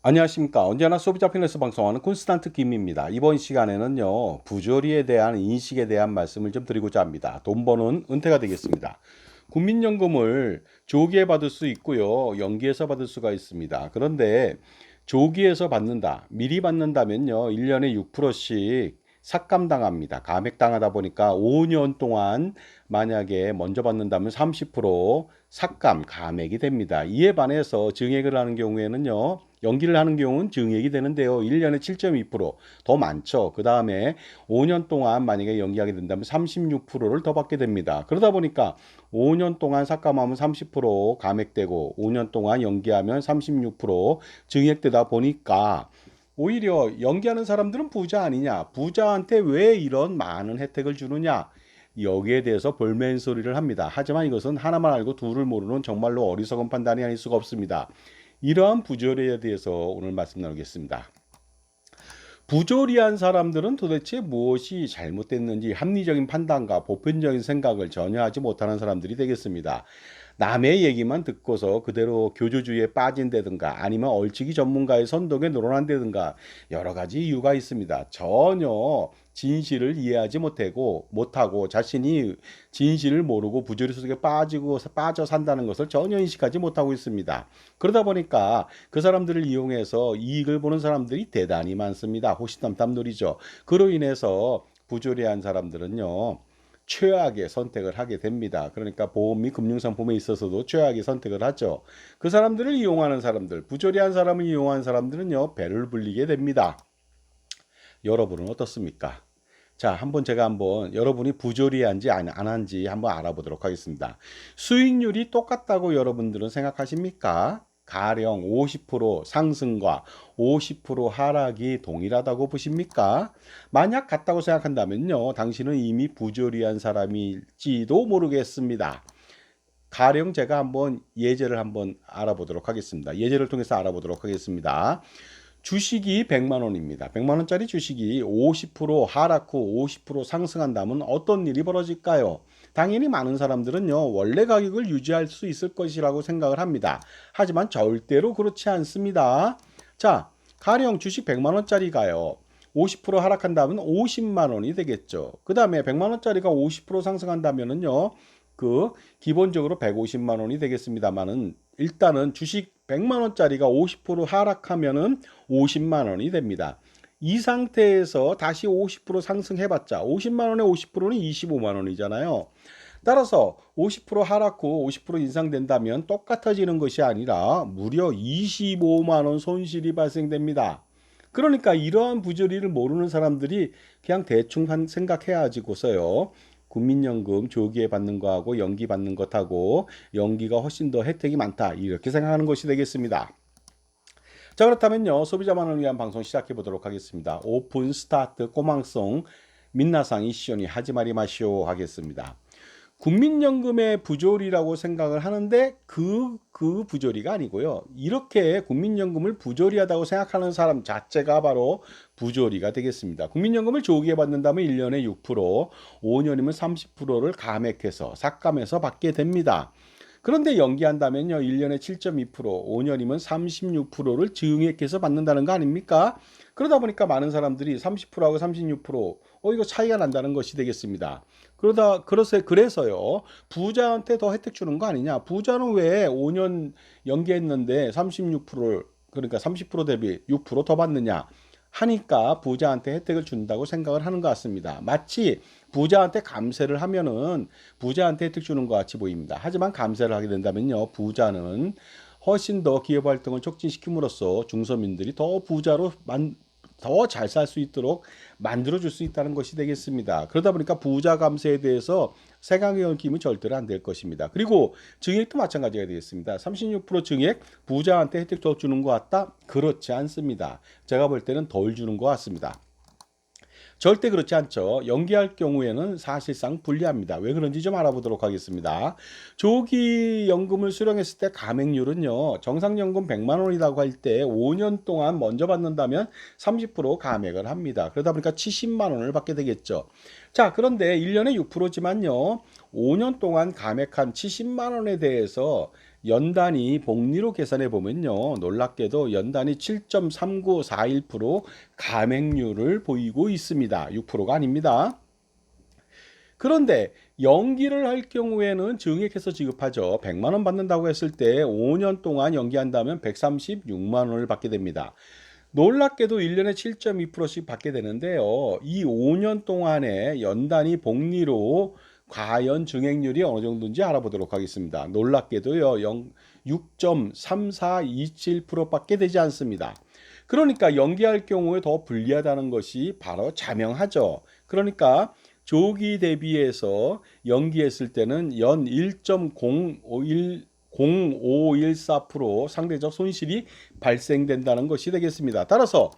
안녕하십니까. 언제나 소비자 편에서 방송하는 콘스탄트 김입니다. 이번 시간에는요, 부조리에 대한 인식에 대한 말씀을 좀 드리고자 합니다. 돈 버는 은퇴가 되겠습니다. 국민연금을 조기에 받을 수 있고요, 연기해서 받을 수가 있습니다. 그런데 조기에서 받는다, 미리 받는다면요, 1년에 6%씩 삭감당합니다. 감액당하다 보니까 5년 동안 만약에 먼저 받는다면 30% 삭감, 감액이 됩니다. 이에 반해서 증액을 하는 경우에는요, 연기를 하는 경우는 증액이 되는데요. 1년에 7.2%더 많죠. 그 다음에 5년 동안 만약에 연기하게 된다면 36%를 더 받게 됩니다. 그러다 보니까 5년 동안 삭감하면 30% 감액되고 5년 동안 연기하면 36% 증액되다 보니까 오히려 연기하는 사람들은 부자 아니냐? 부자한테 왜 이런 많은 혜택을 주느냐? 여기에 대해서 볼멘소리를 합니다. 하지만 이것은 하나만 알고 둘을 모르는 정말로 어리석은 판단이 아닐 수가 없습니다. 이러한 부조리에 대해서 오늘 말씀 나누겠습니다. 부조리한 사람들은 도대체 무엇이 잘못됐는지 합리적인 판단과 보편적인 생각을 전혀 하지 못하는 사람들이 되겠습니다. 남의 얘기만 듣고서 그대로 교조주의에 빠진다든가 아니면 얼치기 전문가의 선동에 놀아난다든가 여러 가지 이유가 있습니다. 전혀 진실을 이해하지 못하고 자신이 진실을 모르고 부조리 속에 빠져 산다는 것을 전혀 인식하지 못하고 있습니다. 그러다 보니까 그 사람들을 이용해서 이익을 보는 사람들이 대단히 많습니다. 호시탐탐놀이죠. 그로 인해서 부조리한 사람들은요, 최악의 선택을 하게 됩니다. 그러니까 보험 및 금융상품에 있어서도 최악의 선택을 하죠. 그 사람들을 이용하는 사람들, 부조리한 사람을 이용하는 사람들은요, 배를 불리게 됩니다. 여러분은 어떻습니까? 자, 한번 여러분이 부조리한지 안 한지 한번 알아보도록 하겠습니다. 수익률이 똑같다고 여러분들은 생각하십니까? 가령 50% 상승과 50% 하락이 동일하다고 보십니까? 만약 같다고 생각한다면요, 당신은 이미 부조리한 사람일지도 모르겠습니다. 가령 제가 한번 예제를 한번 알아보도록 하겠습니다. 예제를 통해서 알아보도록 하겠습니다. 주식이 100만 원입니다. 100만 원짜리 주식이 50% 하락 후 50% 상승한다면 어떤 일이 벌어질까요? 당연히 많은 사람들은요, 원래 가격을 유지할 수 있을 것이라고 생각을 합니다. 하지만 절대로 그렇지 않습니다. 자, 가령 주식 100만 원짜리가요, 50% 하락한다면 50만 원이 되겠죠. 그 다음에 100만 원짜리가 50% 상승한다면은요, 기본적으로 150만 원이 되겠습니다만은 일단은 주식 100만 원짜리가 50% 하락하면은 50만 원이 됩니다. 이 상태에서 다시 50% 상승해봤자 50만 원에 50%는 25만 원이잖아요. 따라서 50% 하락 후 50% 인상된다면 똑같아지는 것이 아니라 무려 25만 원 손실이 발생됩니다. 그러니까 이러한 부조리를 모르는 사람들이 그냥 대충 생각해야지고서요. 국민연금 조기에 받는 거하고 연기 받는 것하고 연기가 훨씬 더 혜택이 많다. 이렇게 생각하는 것이 되겠습니다. 자, 그렇다면요, 소비자만을 위한 방송 시작해 보도록 하겠습니다. 오픈 스타트 꼬망송 민나상 이시오니 하지 마리 마시오 하겠습니다. 국민연금의 부조리라고 생각을 하는데 그 부조리가 아니고요. 이렇게 국민연금을 부조리하다고 생각하는 사람 자체가 바로 부조리가 되겠습니다. 국민연금을 조기에 받는다면 1년에 6%, 5년이면 30%를 감액해서 삭감해서 받게 됩니다. 그런데 연기한다면요, 1년에 7.2%, 5년이면 36%를 증액해서 받는다는 거 아닙니까? 그러다 보니까 많은 사람들이 30%하고 36%, 이거 차이가 난다는 것이 되겠습니다. 그래서요, 부자한테 더 혜택 주는 거 아니냐? 부자는 왜 5년 연기했는데 36%를, 그러니까 30% 대비 6%더 받느냐? 하니까 부자한테 혜택을 준다고 생각을 하는 것 같습니다. 마치 부자한테 감세를 하면은 부자한테 혜택 주는 것 같이 보입니다. 하지만 감세를 하게 된다면요, 부자는 훨씬 더 기업 활동을 촉진시킴으로써 중서민들이 더 부자로 더 잘 살 수 있도록 만들어 줄 수 있다는 것이 되겠습니다. 그러다 보니까 부자 감세에 대해서 세강의 얽힘은 절대로 안 될 것입니다. 그리고 증액도 마찬가지가 되겠습니다. 36% 증액, 부자한테 혜택 더 주는 것 같다? 그렇지 않습니다. 제가 볼 때는 덜 주는 것 같습니다. 절대 그렇지 않죠. 연기할 경우에는 사실상 불리합니다. 왜 그런지 좀 알아보도록 하겠습니다. 조기 연금을 수령했을 때 감액률은요, 정상연금 100만 원이라고 할 때 5년 동안 먼저 받는다면 30% 감액을 합니다. 그러다 보니까 70만 원을 받게 되겠죠. 자, 그런데 1년에 6%지만요, 5년 동안 감액한 70만 원에 대해서 연단위 복리로 계산해 보면요. 놀랍게도 연단위 7.3941% 감액률을 보이고 있습니다. 6%가 아닙니다. 그런데 연기를 할 경우에는 증액해서 지급하죠. 100만 원 받는다고 했을 때 5년 동안 연기한다면 136만 원을 받게 됩니다. 놀랍게도 1년에 7.2%씩 받게 되는데요. 이 5년 동안의 연단위 복리로 과연 증액률이 어느 정도인지 알아보도록 하겠습니다. 놀랍게도요. 6.3427%밖에 되지 않습니다. 그러니까 연기할 경우에 더 불리하다는 것이 바로 자명하죠. 그러니까 조기 대비해서 연기했을 때는 연 1.0514% 상대적 손실이 발생된다는 것이 되겠습니다. 따라서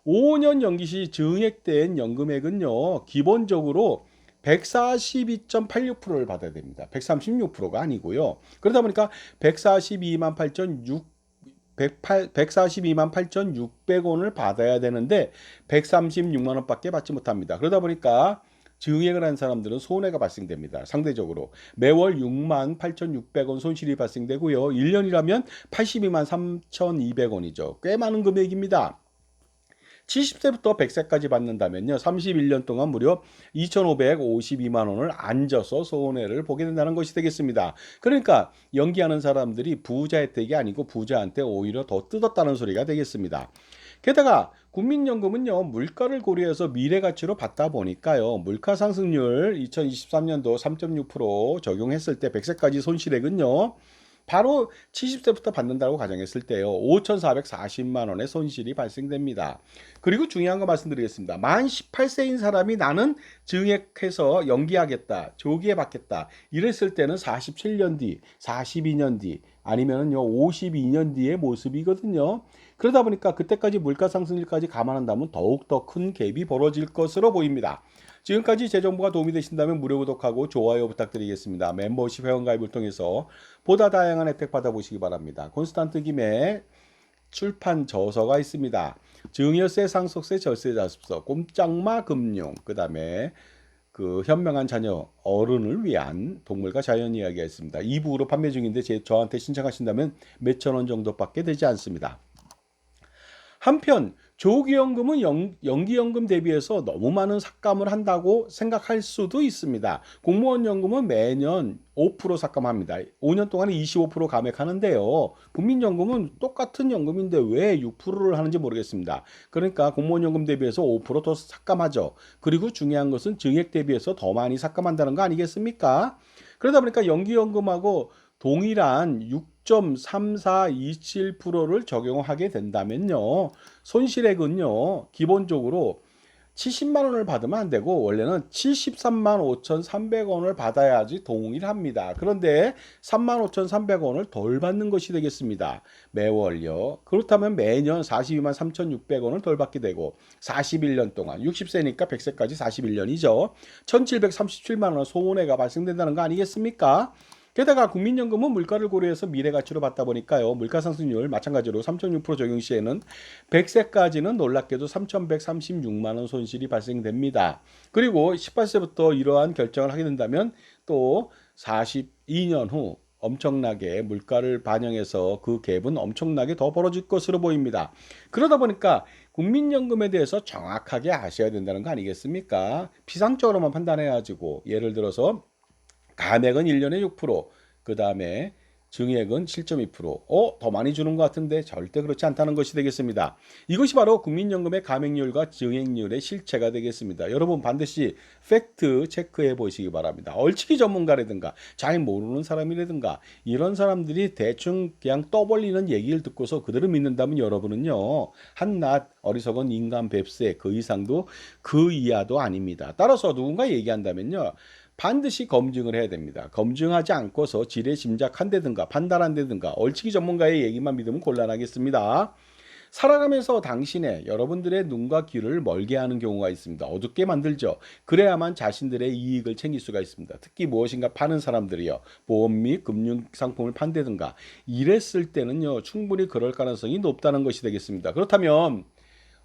5년 연기 시 증액된 연금액은요, 기본적으로 142.86%를 받아야 됩니다. 136%가 아니고요. 그러다 보니까 142만 8,600원을 받아야 되는데 136만 원밖에 받지 못합니다. 그러다 보니까 증액을 한 사람들은 손해가 발생됩니다. 상대적으로 매월 6만 8,600원 손실이 발생되고요. 1년이라면 82만 3,200원이죠. 꽤 많은 금액입니다. 70세부터 100세까지 받는다면요. 31년 동안 무려 2,552만 원을 앉아서 손해를 보게 된다는 것이 되겠습니다. 그러니까 연기하는 사람들이 부자 혜택이 아니고 부자한테 오히려 더 뜯었다는 소리가 되겠습니다. 게다가 국민연금은요, 물가를 고려해서 미래 가치로 받다 보니까요, 물가 상승률 2023년도 3.6% 적용했을 때 100세까지 손실액은요, 바로 70세부터 받는다고 가정했을 때요, 5,440만 원의 손실이 발생됩니다. 그리고 중요한 거 말씀드리겠습니다. 만 18세인 사람이 나는 증액해서 연기하겠다, 조기에 받겠다, 이랬을 때는 47년 뒤, 42년 뒤, 아니면요 52년 뒤의 모습이거든요. 그러다 보니까 그때까지 물가 상승률까지 감안한다면 더욱 더 큰 갭이 벌어질 것으로 보입니다. 지금까지 제 정보가 도움이 되신다면 무료 구독하고 좋아요 부탁드리겠습니다. 멤버십 회원가입을 통해서 보다 다양한 혜택 받아보시기 바랍니다. 콘스탄트 김의 출판 저서가 있습니다. 증여세, 상속세, 절세 자습서, 꼼짝마 금융, 그 다음에 그 현명한 자녀 어른을 위한 동물과 자연 이야기가 있습니다. 2부로 판매 중인데 저한테 신청하신다면 몇천 원 정도밖에 되지 않습니다. 한편 조기연금은 연기연금 대비해서 너무 많은 삭감을 한다고 생각할 수도 있습니다. 공무원연금은 매년 5% 삭감합니다. 5년 동안에 25% 감액하는데요. 국민연금은 똑같은 연금인데 왜 6%를 하는지 모르겠습니다. 그러니까 공무원연금 대비해서 5%더 삭감하죠. 그리고 중요한 것은 증액 대비해서 더 많이 삭감한다는 거 아니겠습니까? 그러다 보니까 연기연금하고 동일한 6.3427%를 적용하게 된다면요. 손실액은요. 기본적으로 70만 원을 받으면 안 되고 원래는 73만 5,300원을 받아야지 동일합니다. 그런데 3만 5,300원을 덜 받는 것이 되겠습니다. 매월요. 그렇다면 매년 42만 3,600원을 덜 받게 되고 41년 동안 60세니까 100세까지 41년이죠. 1,737만 원 손해가 발생된다는 거 아니겠습니까? 게다가 국민연금은 물가를 고려해서 미래 가치로 받다 보니까요. 물가 상승률 마찬가지로 3.6% 적용 시에는 100세까지는 놀랍게도 3,136만 원 손실이 발생됩니다. 그리고 18세부터 이러한 결정을 하게 된다면 또 42년 후 엄청나게 물가를 반영해서 그 갭은 엄청나게 더 벌어질 것으로 보입니다. 그러다 보니까 국민연금에 대해서 정확하게 아셔야 된다는 거 아니겠습니까? 피상적으로만 판단해가지고 예를 들어서 감액은 1년에 6%, 그 다음에 증액은 7.2%. 더 많이 주는 것 같은데 절대 그렇지 않다는 것이 되겠습니다. 이것이 바로 국민연금의 감액률과 증액률의 실체가 되겠습니다. 여러분 반드시 팩트 체크해 보시기 바랍니다. 얼치기 전문가라든가 잘 모르는 사람이라든가 이런 사람들이 대충 그냥 떠벌리는 얘기를 듣고서 그대로 믿는다면 여러분은요. 한낱 어리석은 인간 뱁새 그 이상도 그 이하도 아닙니다. 따라서 누군가 얘기한다면요. 반드시 검증을 해야 됩니다. 검증하지 않고서 지레 짐작한다든가 판단한다든가 얼치기 전문가의 얘기만 믿으면 곤란하겠습니다. 살아가면서 당신의 여러분들의 눈과 귀를 멀게 하는 경우가 있습니다. 어둡게 만들죠. 그래야만 자신들의 이익을 챙길 수가 있습니다. 특히 무엇인가 파는 사람들이요. 보험 및 금융 상품을 판다든가 이랬을 때는요. 충분히 그럴 가능성이 높다는 것이 되겠습니다. 그렇다면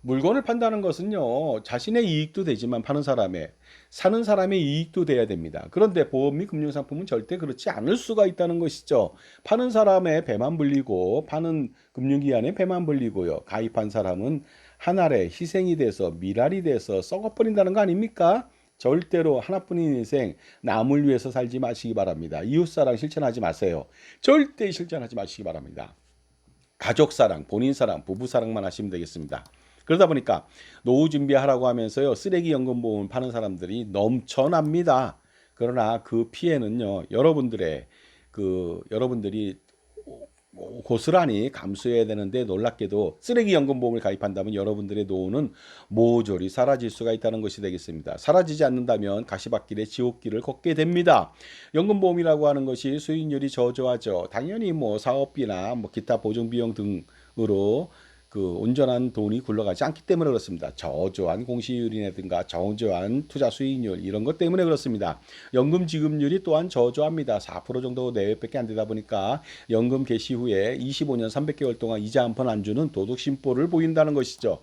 물건을 판다는 것은요, 자신의 이익도 되지만 파는 사람의, 사는 사람의 이익도 돼야 됩니다. 그런데 보험 및 금융상품은 절대 그렇지 않을 수가 있다는 것이죠. 파는 사람의 배만 불리고, 파는 금융기관의 배만 불리고요. 가입한 사람은 한 알의 희생이 돼서, 미랄이 돼서 썩어버린다는 거 아닙니까? 절대로 하나뿐인 인생 남을 위해서 살지 마시기 바랍니다. 이웃사랑 실천하지 마세요. 절대 실천하지 마시기 바랍니다. 가족사랑, 본인사랑, 부부사랑만 하시면 되겠습니다. 그러다 보니까 노후 준비하라고 하면서요, 쓰레기 연금보험을 파는 사람들이 넘쳐납니다. 그러나 그 피해는요, 여러분들이 고스란히 감수해야 되는데, 놀랍게도 쓰레기 연금보험을 가입한다면 여러분들의 노후는 모조리 사라질 수가 있다는 것이 되겠습니다. 사라지지 않는다면 가시밭길에 지옥길을 걷게 됩니다. 연금보험이라고 하는 것이 수익률이 저조하죠. 당연히 뭐 사업비나 뭐 기타 보증비용 등으로 온전한 돈이 굴러가지 않기 때문에 그렇습니다. 저조한 공시율이라든가 저조한 투자 수익률 이런 것 때문에 그렇습니다. 연금 지급률이 또한 저조합니다. 4% 정도 내외밖에 안 되다 보니까 연금 개시 후에 25년 300개월 동안 이자 한 푼 안 주는 도둑심보를 보인다는 것이죠.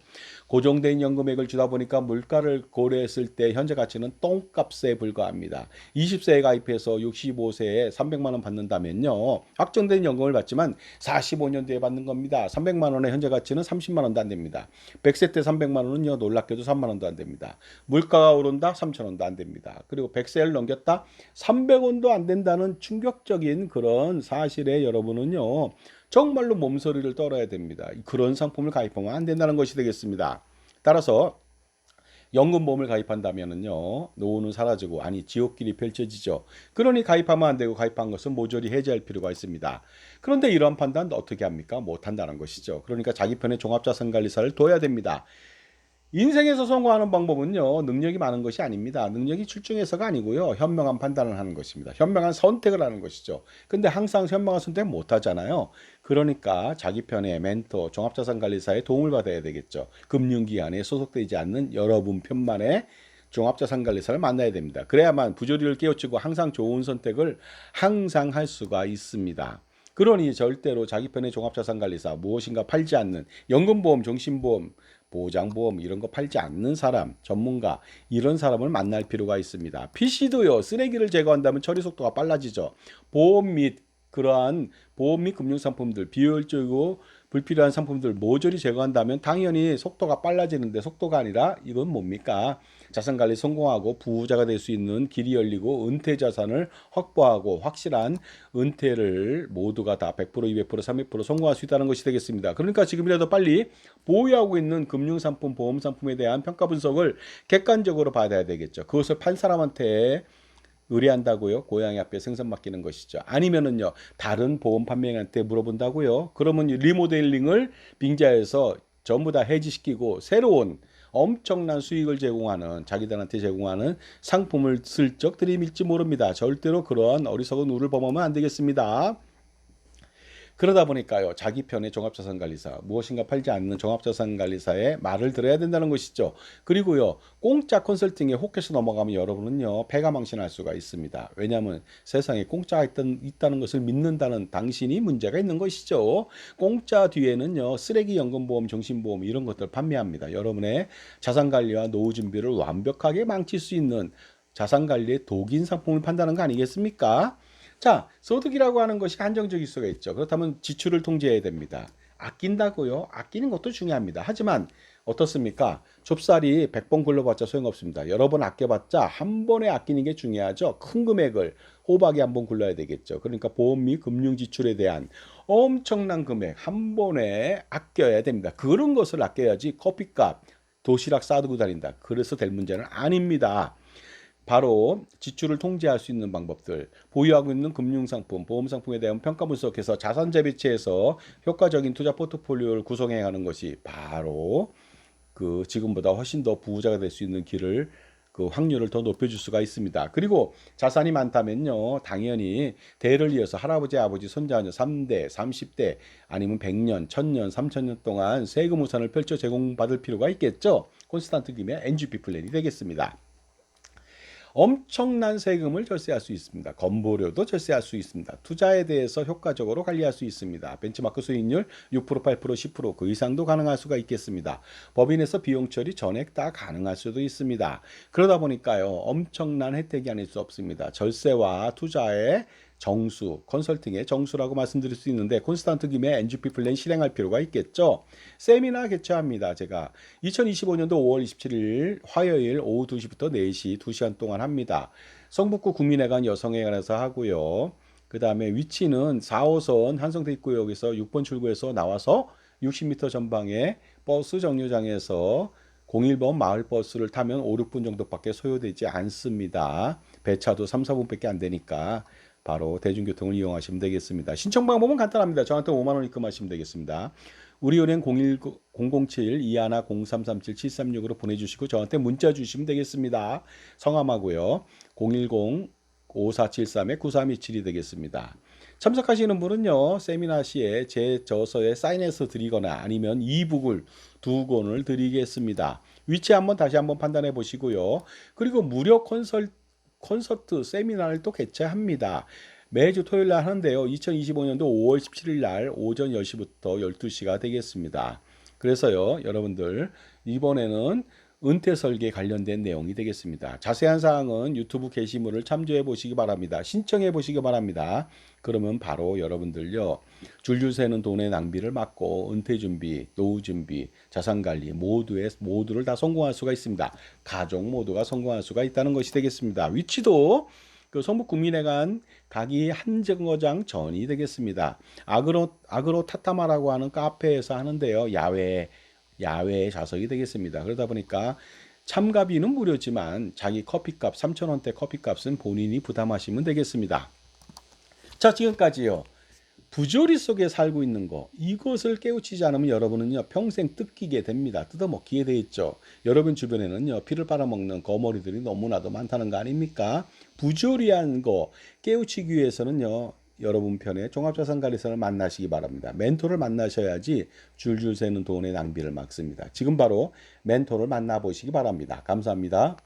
고정된 연금액을 주다 보니까 물가를 고려했을 때 현재 가치는 똥값에 불과합니다. 20세에 가입해서 65세에 300만 원 받는다면요, 확정된 연금을 받지만 45년 뒤에 받는 겁니다. 300만 원의 현재 가치는 30만 원도 안 됩니다. 100세 때 300만 원은요, 놀랍게도 3만 원도 안 됩니다. 물가가 오른다 3천 원도 안 됩니다. 그리고 100세를 넘겼다 300원도 안 된다는 충격적인 그런 사실에 여러분은요, 정말로 몸서리를 떨어야 됩니다. 그런 상품을 가입하면 안 된다는 것이 되겠습니다. 따라서 연금보험을 가입한다면요, 노후는 사라지고, 아니 지옥길이 펼쳐지죠. 그러니 가입하면 안 되고, 가입한 것은 모조리 해지할 필요가 있습니다. 그런데 이러한 판단은 어떻게 합니까? 못 한다는 것이죠. 그러니까 자기 편에 종합자산관리사를 둬야 됩니다. 인생에서 성공하는 방법은요, 능력이 많은 것이 아닙니다. 능력이 출중해서가 아니고요, 현명한 판단을 하는 것입니다. 현명한 선택을 하는 것이죠. 근데 항상 현명한 선택 못 하잖아요. 그러니까 자기 편의 멘토, 종합자산관리사의 도움을 받아야 되겠죠. 금융기관에 소속되지 않는 여러분 편만의 종합자산관리사를 만나야 됩니다. 그래야만 부조리를 깨우치고 항상 좋은 선택을 항상 할 수가 있습니다. 그러니 절대로 자기 편의 종합자산관리사, 무엇인가 팔지 않는 연금보험, 종신보험, 보장보험 이런 거 팔지 않는 사람, 전문가, 이런 사람을 만날 필요가 있습니다. PC도요, 쓰레기를 제거한다면 처리 속도가 빨라지죠. 보험 및 그러한 보험 및 금융상품들, 비효율적이고 불필요한 상품들 모조리 제거한다면 당연히 속도가 빨라지는데, 속도가 아니라 이건 뭡니까? 자산관리 성공하고 부자가 될 수 있는 길이 열리고 은퇴 자산을 확보하고 확실한 은퇴를 모두가 다 100%, 200%, 300% 성공할 수 있다는 것이 되겠습니다. 그러니까 지금이라도 빨리 보유하고 있는 금융상품, 보험상품에 대한 평가 분석을 객관적으로 받아야 되겠죠. 그것을 판 사람한테 의뢰한다고요? 고양이 앞에 생선 맡기는 것이죠. 아니면은요, 다른 보험 판매인한테 물어본다고요? 그러면 리모델링을 빙자해서 전부 다 해지시키고 새로운 엄청난 수익을 제공하는, 자기들한테 제공하는 상품을 슬쩍 들이밀지 모릅니다. 절대로 그러한 어리석은 우를 범하면 안 되겠습니다. 그러다 보니까요, 자기 편의 종합자산관리사, 무엇인가 팔지 않는 종합자산관리사의 말을 들어야 된다는 것이죠. 그리고요, 공짜 컨설팅에 혹해서 넘어가면 여러분은요, 패가망신할 수가 있습니다. 왜냐하면 세상에 공짜가 있다는 것을 믿는다는 당신이 문제가 있는 것이죠. 공짜 뒤에는요, 쓰레기 연금보험, 정신보험 이런 것들 판매합니다. 여러분의 자산관리와 노후 준비를 완벽하게 망칠 수 있는 자산관리의 독인 상품을 판다는 거 아니겠습니까? 자, 소득이라고 하는 것이 한정적일 수가 있죠. 그렇다면 지출을 통제해야 됩니다. 아낀다고요? 아끼는 것도 중요합니다. 하지만 어떻습니까? 좁쌀이 100번 굴러봤자 소용없습니다. 여러 번 아껴봤자 한 번에 아끼는 게 중요하죠. 큰 금액을 호박이 한 번 굴러야 되겠죠. 그러니까 보험 및 금융 지출에 대한 엄청난 금액 한 번에 아껴야 됩니다. 그런 것을 아껴야지 커피값, 도시락 싸두고 다닌다. 그래서 될 문제는 아닙니다. 바로 지출을 통제할 수 있는 방법들, 보유하고 있는 금융상품, 보험상품에 대한 평가 분석해서 자산 재배치해서 효과적인 투자 포트폴리오를 구성해 가는 것이 바로 지금보다 훨씬 더 부자가 될 수 있는 길을, 확률을 더 높여줄 수가 있습니다. 그리고 자산이 많다면요, 당연히 대를 이어서 할아버지, 아버지, 손자녀 3대, 30대 아니면 100년, 1000년, 3000년 동안 세금 우산을 펼쳐 제공받을 필요가 있겠죠. 콘스탄트 김의 NGP 플랜이 되겠습니다. 엄청난 세금을 절세할 수 있습니다. 건보료도 절세할 수 있습니다. 투자에 대해서 효과적으로 관리할 수 있습니다. 벤치마크 수익률 6%, 8%, 10%그 이상도 가능할 수가 있겠습니다. 법인에서 비용 처리 전액 다 가능할 수도 있습니다. 그러다 보니까요, 엄청난 혜택이 아닐 수 없습니다. 절세와 투자의 정수, 컨설팅의 정수라고 말씀드릴 수 있는데 콘스탄트 김의 NGP 플랜 실행할 필요가 있겠죠. 세미나 개최합니다. 제가 2025년도 5월 27일 화요일 오후 2시부터 4시 2시간 동안 합니다. 성북구 국민회관 여성회관에서 하고요. 그 다음에 위치는 4호선 한성대 입구역에서 6번 출구에서 나와서 60m 전방에 버스 정류장에서 01번 마을버스를 타면 5, 6분 정도밖에 소요되지 않습니다. 배차도 3, 4분밖에 안 되니까 바로 대중교통을 이용하시면 되겠습니다. 신청 방법은 간단합니다. 저한테 5만 원 입금하시면 되겠습니다. 우리은행 010-21-0337-736으로 보내주시고 저한테 문자 주시면 되겠습니다. 성함하고요. 010-5473-9327이 되겠습니다. 참석하시는 분은요. 세미나 시에 제 저서에 사인해서 드리거나 아니면 이북을 2권을 드리겠습니다. 위치 다시 한번 판단해 보시고요. 그리고 무료 콘서트 세미나를 또 개최합니다. 매주 토요일 날 하는데요. 2025년도 5월 17일 날 오전 10시부터 12시가 되겠습니다. 그래서요, 여러분들 이번에는 은퇴 설계 관련된 내용이 되겠습니다. 자세한 사항은 유튜브 게시물을 참조해 보시기 바랍니다. 신청해 보시기 바랍니다. 그러면 바로 여러분들요, 줄줄 새는 돈의 낭비를 막고 은퇴 준비, 노후 준비, 자산 관리 모두를 다 성공할 수가 있습니다. 가족 모두가 성공할 수가 있다는 것이 되겠습니다. 위치도 그 성북국민회관 가기 한정거장 전이 되겠습니다. 아그로 타타마라고 하는 카페에서 하는데요. 야외 좌석이 되겠습니다. 그러다 보니까 참가비는 무료지만 자기 커피값 3,000원대 커피값은 본인이 부담하시면 되겠습니다. 자, 지금까지요. 부조리 속에 살고 있는 거, 이것을 깨우치지 않으면 여러분은요, 평생 뜯기게 됩니다. 뜯어먹기게 돼 있죠. 여러분 주변에는요, 피를 빨아먹는 거머리들이 너무나도 많다는 거 아닙니까? 부조리한 거 깨우치기 위해서는요, 여러분 편에 종합자산관리사를 만나시기 바랍니다. 멘토를 만나셔야지 줄줄 새는 돈의 낭비를 막습니다. 지금 바로 멘토를 만나보시기 바랍니다. 감사합니다.